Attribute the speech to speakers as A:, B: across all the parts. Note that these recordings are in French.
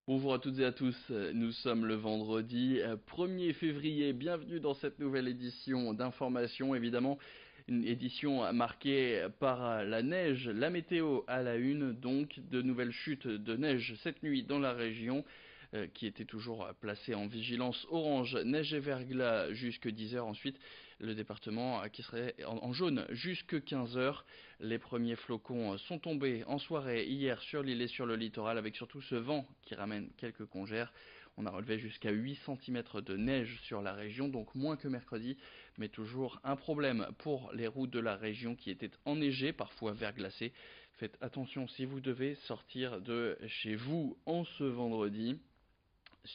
A: Bonjour à toutes et à tous, nous sommes le vendredi 1er février, bienvenue dans cette nouvelle édition d'information, évidemment une édition marquée par la neige, la météo à la une, donc de nouvelles chutes de neige cette nuit dans la région qui était toujours placée en vigilance orange, neige et verglas jusque 10 heures. Ensuite, le département qui serait en jaune jusque 15 heures. Les premiers flocons sont tombés en soirée hier sur l'île et sur le littoral avec surtout ce vent qui ramène quelques congères. On a relevé jusqu'à 8 cm de neige sur la région, donc moins que mercredi, mais toujours un problème pour les routes de la région qui étaient enneigées, parfois verglacées. Faites attention si vous devez sortir de chez vous en ce vendredi.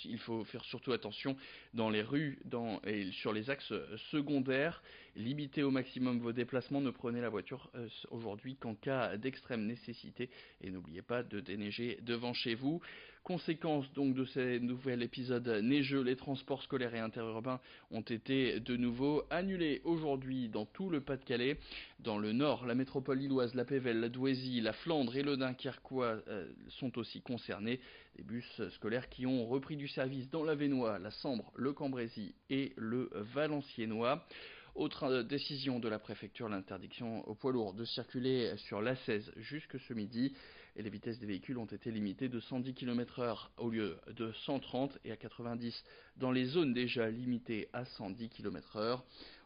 A: Il faut faire surtout attention dans les rues et sur les axes secondaires. Limitez au maximum vos déplacements. Ne prenez la voiture aujourd'hui qu'en cas d'extrême nécessité. Et n'oubliez pas de déneiger devant chez vous. Conséquence donc de ces nouvel épisode neigeux, les transports scolaires et interurbains ont été de nouveau annulés aujourd'hui dans tout le Pas-de-Calais. Dans le nord, la métropole lilloise, la Pévèle, la Douaisis, la Flandre et le Dunkerquois sont aussi concernés. Des bus scolaires qui ont repris du service dans l'Avesnois, la Sambre, le Cambrésis et le Valenciennois. Autre décision de la préfecture, l'interdiction aux poids lourds de circuler sur l'A16 jusque ce midi. Et les vitesses des véhicules ont été limitées de 110 km/h au lieu de 130 et à 90 dans les zones déjà limitées à 110 km/h.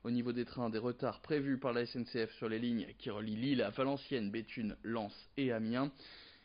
A: Au niveau des trains, des retards prévus par la SNCF sur les lignes qui relient Lille à Valenciennes, Béthune, Lens et Amiens.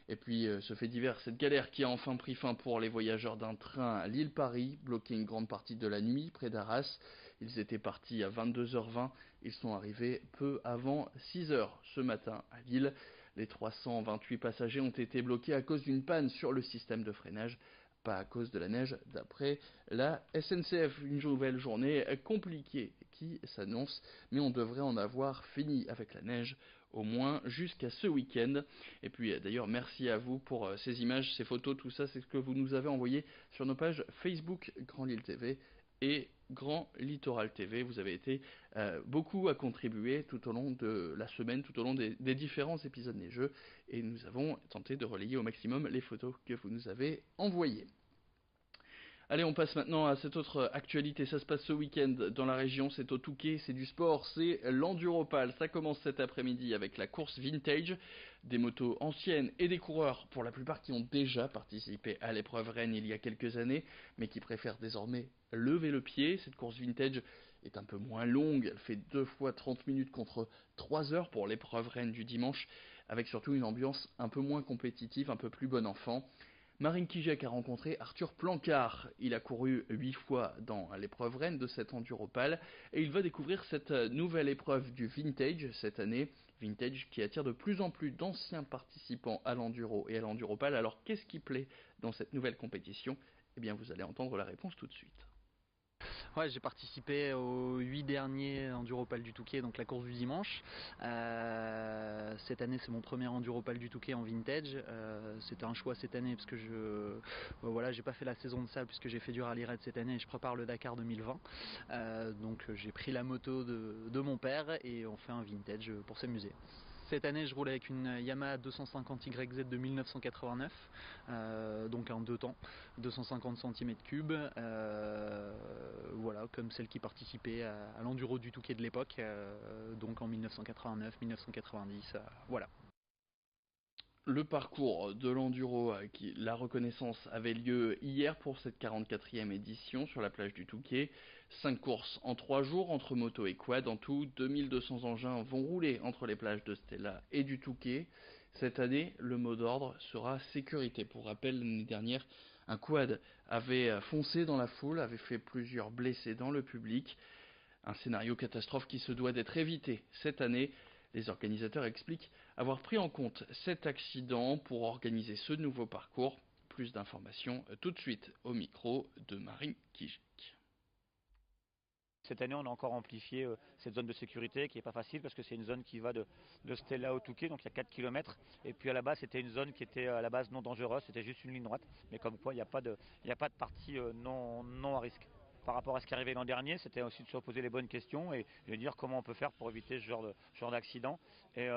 A: Et puis ce fait divers, cette galère qui a enfin pris fin pour les voyageurs d'un train à Lille-Paris, bloqué une grande partie de la nuit près d'Arras. Ils étaient partis à 22h20, ils sont arrivés peu avant 6h ce matin à Lille. Les 328 passagers ont été bloqués à cause d'une panne sur le système de freinage, pas à cause de la neige d'après la SNCF. Une nouvelle journée compliquée qui s'annonce, mais on devrait en avoir fini avec la neige au moins jusqu'à ce week-end. Et puis d'ailleurs merci à vous pour ces images, ces photos, tout ça, c'est ce que vous nous avez envoyé sur nos pages Facebook Grand Lille TV et Grand Littoral TV. Vous avez été beaucoup à contribuer tout au long de la semaine, tout au long des différents épisodes neigeux, et nous avons tenté de relayer au maximum les photos que vous nous avez envoyées. Allez, on passe maintenant à cette autre actualité. Ça se passe ce week-end dans la région, c'est au Touquet, c'est du sport, c'est l'Enduropal. Ça commence cet après-midi avec la course vintage, des motos anciennes et des coureurs, pour la plupart qui ont déjà participé à l'épreuve Rennes il y a quelques années, mais qui préfèrent désormais lever le pied. Cette course vintage est un peu moins longue, elle fait 2 fois 30 minutes contre 3 heures pour l'épreuve Rennes du dimanche, avec surtout une ambiance un peu moins compétitive, un peu plus bon enfant. Marine Kijek a rencontré Arthur Plancard. Il a couru 8 fois dans l'épreuve Rennes de cet Enduropal et il va découvrir cette nouvelle épreuve du vintage cette année. Vintage qui attire de plus en plus d'anciens participants à l'enduro et à l'enduropal. Alors qu'est-ce qui plaît dans cette nouvelle compétition? Eh bien vous allez entendre la réponse tout de suite.
B: Ouais, j'ai participé aux 8 derniers Enduropal du Touquet, donc la course du dimanche. Cette année, c'est mon premier Enduropal du Touquet en vintage. C'était un choix cette année parce que voilà, j'ai pas fait la saison de salle puisque j'ai fait du rallye raid cette année et je prépare le Dakar 2020. Donc j'ai pris la moto de mon père et on fait un vintage pour s'amuser. Cette année, je roule avec une Yamaha 250 YZ de 1989, donc en 2 temps, 250 cm3, voilà, comme celle qui participait à l'enduro du Touquet de l'époque, donc en 1989, 1990, voilà.
A: Le parcours de l'enduro, la reconnaissance avait lieu hier pour cette 44e édition sur la plage du Touquet. 5 courses en 3 jours entre moto et quad. En tout, 2200 engins vont rouler entre les plages de Stella et du Touquet. Cette année, le mot d'ordre sera sécurité. Pour rappel, l'année dernière, un quad avait foncé dans la foule, avait fait plusieurs blessés dans le public. Un scénario catastrophe qui se doit d'être évité cette année. Les organisateurs expliquent avoir pris en compte cet accident pour organiser ce nouveau parcours. Plus d'informations tout de suite au micro de Marine Kijek.
C: Cette année, on a encore amplifié cette zone de sécurité qui n'est pas facile parce que c'est une zone qui va de Stella au Touquet, donc il y a 4 km. Et puis à la base, c'était une zone qui était à la base non dangereuse, c'était juste une ligne droite. Mais comme quoi, il n'y a pas de partie non à risque. Par rapport à ce qui arrivait l'an dernier, c'était aussi de se poser les bonnes questions et de dire comment on peut faire pour éviter ce genre d'accident. Et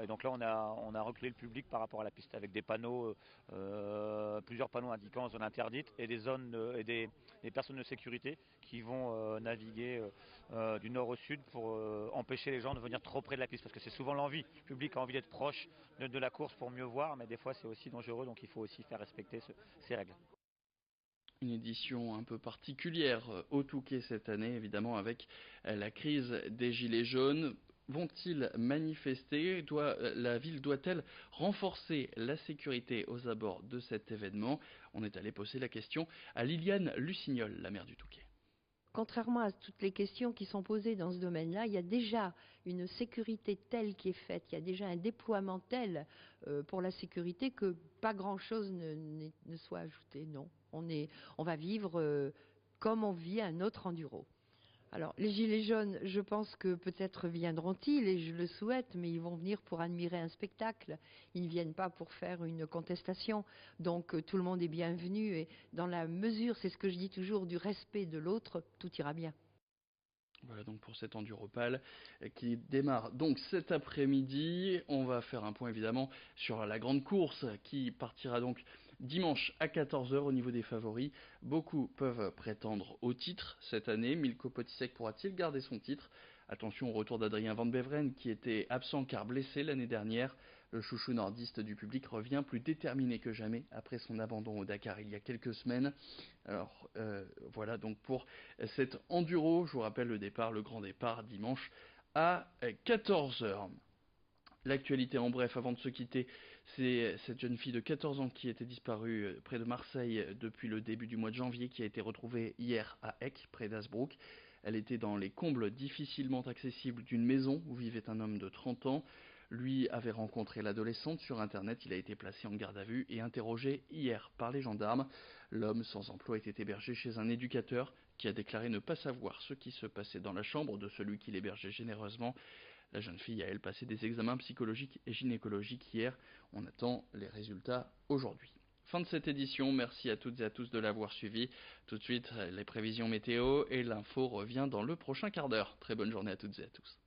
C: donc là, on a reculé le public par rapport à la piste avec des panneaux, plusieurs panneaux indiquant zone interdite et des zones et des personnes de sécurité qui vont naviguer du nord au sud pour empêcher les gens de venir trop près de la piste, parce que c'est souvent l'envie. Le public a envie d'être proche de la course pour mieux voir, mais des fois c'est aussi dangereux, donc il faut aussi faire respecter ces règles.
A: Une édition un peu particulière au Touquet cette année, évidemment, avec la crise des Gilets jaunes. Vont-ils manifester? La ville doit-elle renforcer la sécurité aux abords de cet événement? On est allé poser la question à Liliane Lucignol, la maire du Touquet.
D: Contrairement à toutes les questions qui sont posées dans ce domaine-là, il y a déjà une sécurité telle qui est faite, il y a déjà un déploiement tel pour la sécurité que pas grand-chose ne soit ajouté. Non, on va vivre comme on vit un autre enduro. Alors, les Gilets jaunes, je pense que peut-être viendront-ils, et je le souhaite, mais ils vont venir pour admirer un spectacle. Ils ne viennent pas pour faire une contestation. Donc, tout le monde est bienvenu, et dans la mesure, c'est ce que je dis toujours, du respect de l'autre, tout ira bien.
A: Voilà donc pour cet Enduropal qui démarre donc cet après-midi. On va faire un point évidemment sur la grande course qui partira donc dimanche à 14 h au niveau des favoris. Beaucoup peuvent prétendre au titre cette année. Milko Potisek pourra-t-il garder son titre? Attention au retour d'Adrien Van Beveren qui était absent car blessé l'année dernière. Le chouchou nordiste du public revient plus déterminé que jamais après son abandon au Dakar il y a quelques semaines. Alors voilà donc pour cet enduro, je vous rappelle le départ, le grand départ dimanche à 14 h. L'actualité en bref avant de se quitter, c'est cette jeune fille de 14 ans qui était disparue près de Marseille depuis le début du mois de janvier, qui a été retrouvée hier à Eck, près d'Hazebrouck. Elle était dans les combles difficilement accessibles d'une maison où vivait un homme de 30 ans. Lui avait rencontré l'adolescente sur internet, il a été placé en garde à vue et interrogé hier par les gendarmes. L'homme sans emploi était hébergé chez un éducateur qui a déclaré ne pas savoir ce qui se passait dans la chambre de celui qui l'hébergeait généreusement. La jeune fille a elle passé des examens psychologiques et gynécologiques hier. On attend les résultats aujourd'hui. Fin de cette édition, merci à toutes et à tous de l'avoir suivi. Tout de suite, les prévisions météo et l'info revient dans le prochain quart d'heure. Très bonne journée à toutes et à tous.